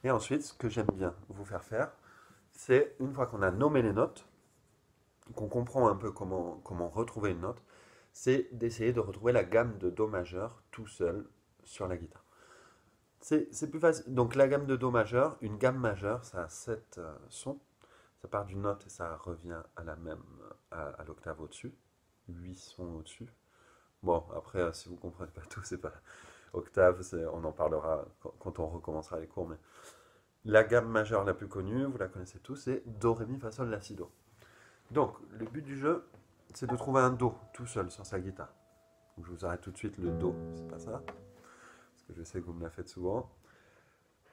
Et ensuite, ce que j'aime bien vous faire, c'est une fois qu'on a nommé les notes, qu'on comprend un peu comment retrouver une note, c'est d'essayer de retrouver la gamme de Do majeur tout seul sur la guitare. C'est plus facile. Donc la gamme de Do majeur, une gamme majeure, ça a 7 sons. Ça part d'une note et ça revient à la même, à l'octave au-dessus. 8 sons au-dessus. Bon, après, si vous ne comprenez pas tout, c'est pas octave, on en parlera quand on recommencera les cours. Mais la gamme majeure la plus connue, vous la connaissez tous, c'est Do, Ré, Mi, Fa, Sol, La, Si, Do. Donc, le but du jeu, c'est de trouver un Do tout seul sur sa guitare. Donc, je vous arrête tout de suite le Do, c'est pas ça, parce que je sais que vous me la faites souvent.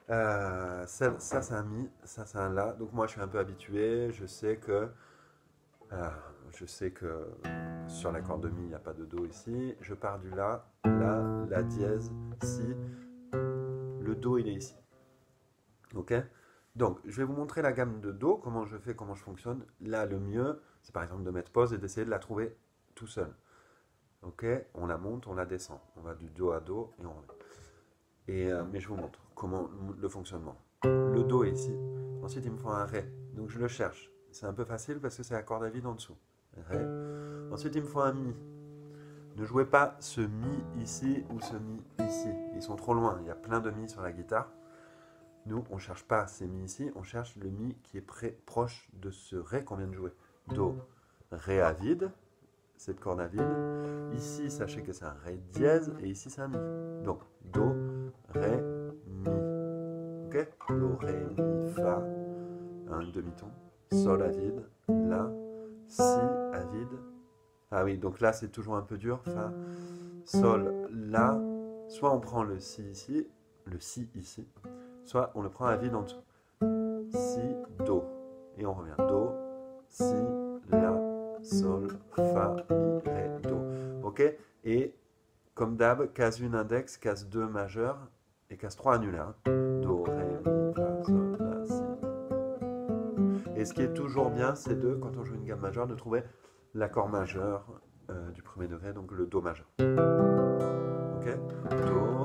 Ça c'est un Mi, ça c'est un La. Donc moi je suis un peu habitué, euh, je sais que sur l'accord de Mi il n'y a pas de Do ici. Je pars du La dièse, Si, le Do il est ici. Ok. Donc je vais vous montrer la gamme de Do, comment je fais, comment je fonctionne. Là le mieux c'est par exemple de mettre pause et d'essayer de la trouver tout seul. Ok, on la monte, on la descend. On va du Do à Do et on revient. Mais je vous montre comment le fonctionnement. Le Do est ici. Ensuite, il me faut un Ré. Donc je le cherche. C'est un peu facile parce que c'est la corde à vide en dessous. Ré. Ensuite, il me faut un Mi. Ne jouez pas ce Mi ici ou ce Mi ici. Ils sont trop loin. Il y a plein de Mi sur la guitare. Nous, on ne cherche pas ces Mi ici. On cherche le Mi qui est proche de ce Ré qu'on vient de jouer. Do, Ré à vide. Cette corde à vide. Ici, sachez que c'est un Ré dièse et ici, c'est un Mi. Donc, Do, Ré, Mi. Ok. Do, Ré, Mi, Fa, un demi-ton. Sol à vide, La, Si à vide. Ah oui, donc là, c'est toujours un peu dur. Fa, Sol, La. Soit on prend le Si ici, soit on le prend à vide en dessous. Si, Do. Et on revient. Do, Si, La, Sol, Fa, Mi, Ré, Do. Ok. Et comme d'hab, case 1 index, case 2 majeur et case 3 annulaire. Do, Ré, Mi, Fa, Sol, La, Si. Et ce qui est toujours bien, c'est quand on joue une gamme majeure, de trouver l'accord majeur du premier degré, donc le Do majeur. Ok. Do,